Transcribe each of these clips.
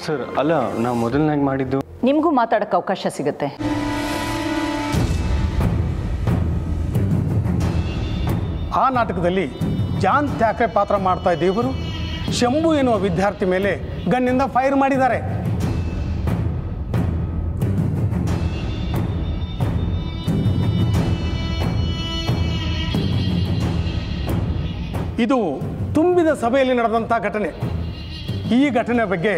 Sir ಅಲ್ಲ ನಾವು ಮೊದಲನಾಗಿ ಮಾಡಿದ್ದು ನಿಮಗೂ ಮಾತಾಡೋಕ್ಕೆ ಅವಕಾಶ ಸಿಗುತ್ತೆ. ಆ ನಾಟಕದಲ್ಲಿ ಜಾನ್ ಥ್ಯಾಕ್ರೆ ಪಾತ್ರ ಮಾಡ್ತಾ ಇದ್ದ ಇವರು ಶಂಭು ಎನ್ನುವ ವಿದ್ಯಾರ್ಥಿ ಮೇಲೆ ಗನ್ನಿಂದ ಫೈರ್ ಮಾಡಿದ್ದಾರೆ. ಇದು ತುಂಬಿದ ಸಭೆಯಲ್ಲಿ ನಡೆದಂಥ ಘಟನೆ. ಈ ಘಟನೆ ಬಗ್ಗೆ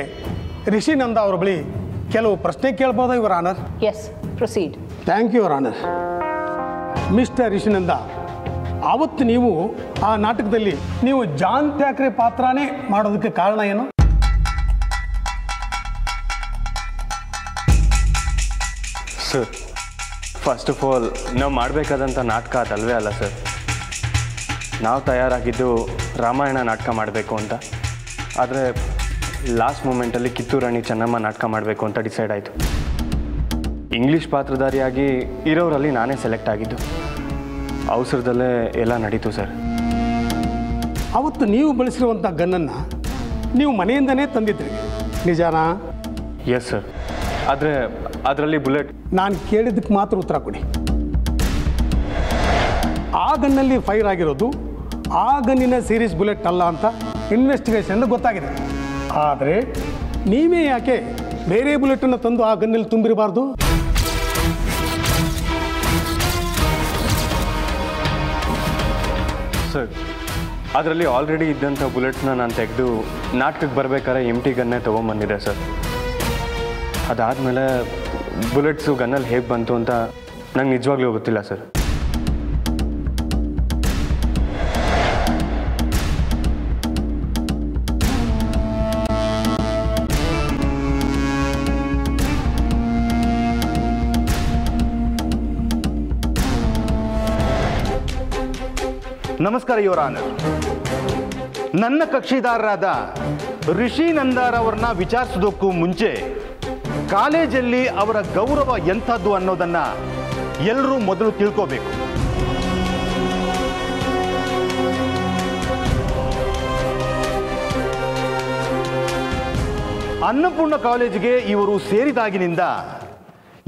ರಿಷಿನಂದ ಅವರ ಬಳಿ ಕೆಲವು ಪ್ರಶ್ನೆ ಕೇಳ್ಬೋದಾ your honour? Yes, proceed. Thank you your honour. Mister Rishinanda, ಆವತ್ತು ನೀವು ಆ ನಾಟಕದಲ್ಲಿ ನೀವು ಜಾನ್ ಥ್ಯಾಕ್ರೆ ಪಾತ್ರನೇ ಮಾಡೋದಕ್ಕೆ ಕಾರಣ ಏನು? ಸರ್ ಫಸ್ಟ್ ಆಫ್ ಆಲ್ ನಾವು ಮಾಡಬೇಕಾದಂಥ ನಾಟಕ ಅದಲ್ವೇ ಅಲ್ಲ ಸರ್. ನಾವು ತಯಾರಾಗಿದ್ದು ರಾಮಾಯಣ ನಾಟಕ ಮಾಡಬೇಕು ಅಂತ. ಆದರೆ ಲಾಸ್ಟ್ ಮೂಮೆಂಟಲ್ಲಿ ಕಿತ್ತೂರು ರಾಣಿ ಚೆನ್ನಮ್ಮ ನಾಟಕ ಮಾಡಬೇಕು ಅಂತ ಡಿಸೈಡ್ ಆಯಿತು. ಇಂಗ್ಲೀಷ್ ಪಾತ್ರಧಾರಿಯಾಗಿ ಇರೋರಲ್ಲಿ ನಾನೇ ಸೆಲೆಕ್ಟ್ ಆಗಿದ್ದು. ಅವಸರದಲ್ಲೇ ಎಲ್ಲ ನಡೀತು ಸರ್. ಅವತ್ತು ನೀವು ಬಳಸಿರುವಂಥ ಗನ್ನನ್ನು ನೀವು ಮನೆಯಿಂದನೇ ತಂದಿದ್ರಿ, ನಿಜಾನಾ? Yes sir. ಆದರೆ ಅದರಲ್ಲಿ ಬುಲೆಟ್. ನಾನು ಕೇಳಿದ್ದಕ್ಕೆ ಮಾತ್ರ ಉತ್ತರ ಕೊಡಿ. ಆ ಗನ್ನಲ್ಲಿ ಫೈರ್ ಆಗಿರೋದು ಆ ಗನ್ನಿನ ಸೀರೀಸ್ ಬುಲೆಟ್ ಅಲ್ಲ ಅಂತ ಇನ್ವೆಸ್ಟಿಗೇಷನ್ ಗೊತ್ತಾಗಿದೆ. ಆದರೆ ನೀವೇ ಯಾಕೆ ಬೇರೆ ಬುಲೆಟನ್ನು ತಂದು ಆ ಗನ್ನಲ್ಲಿ ತುಂಬಿರಬಾರ್ದು? ಸರ್ ಅದರಲ್ಲಿ ಆಲ್ರೆಡಿ ಇದ್ದಂಥ ಬುಲೆಟ್ಸ್ನ ನಾನು ತೆಗೆದು ನಾಟಕಕ್ಕೆ ಬರಬೇಕಾದ್ರೆ ಎಂಟಿ ಗನ್ನೇ ತೊಗೊಂಬಂದಿದೆ ಸರ್. ಅದಾದಮೇಲೆ ಬುಲೆಟ್ಸು ಗನ್ನಲ್ಲಿ ಹೇಗೆ ಬಂತು ಅಂತ ನಂಗೆ ನಿಜವಾಗ್ಲೂ ಗೊತ್ತಿಲ್ಲ ಸರ್. ನಮಸ್ಕಾರ ಯುವರ್ ಆನರ್. ನನ್ನ ಕಕ್ಷಿದಾರರಾದ ರಿಷಿ ನಂದಾರ್ ಅವರನ್ನ ವಿಚಾರಿಸೋದಕ್ಕೂ ಮುಂಚೆ ಕಾಲೇಜಲ್ಲಿ ಅವರ ಗೌರವ ಎಂಥದ್ದು ಅನ್ನೋದನ್ನ ಎಲ್ಲರೂ ಮೊದಲು ತಿಳ್ಕೋಬೇಕು. ಅನ್ನಪೂರ್ಣ ಕಾಲೇಜಿಗೆ ಇವರು ಸೇರಿದಾಗಿನಿಂದ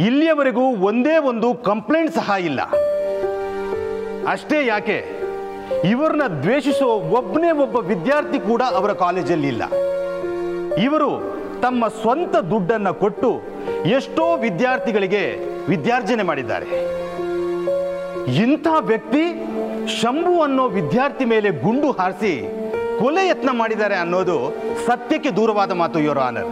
ಇಲ್ಲಿಯವರೆಗೂ ಒಂದೇ ಒಂದು ಕಂಪ್ಲೇಂಟ್ ಸಹ ಇಲ್ಲ. ಅಷ್ಟೇ ಯಾಕೆ, ಇವರನ್ನ ದ್ವೇಷಿಸುವ ಒಬ್ಬನೇ ಒಬ್ಬ ವಿದ್ಯಾರ್ಥಿ ಕೂಡ ಅವರ ಕಾಲೇಜಲ್ಲಿ ಇಲ್ಲ. ಇವರು ತಮ್ಮ ಸ್ವಂತ ದುಡ್ಡನ್ನು ಕೊಟ್ಟು ಎಷ್ಟೋ ವಿದ್ಯಾರ್ಥಿಗಳಿಗೆ ವಿದ್ಯಾರ್ಜನೆ ಮಾಡಿದ್ದಾರೆ. ಇಂಥ ವ್ಯಕ್ತಿ ಶಂಭು ಅನ್ನೋ ವಿದ್ಯಾರ್ಥಿ ಮೇಲೆ ಗುಂಡು ಹಾರಿಸಿ ಕೊಲೆ ಯತ್ನ ಮಾಡಿದ್ದಾರೆ ಅನ್ನೋದು ಸತ್ಯಕ್ಕೆ ದೂರವಾದ ಮಾತು ಯುವರ್ ಆನರ್.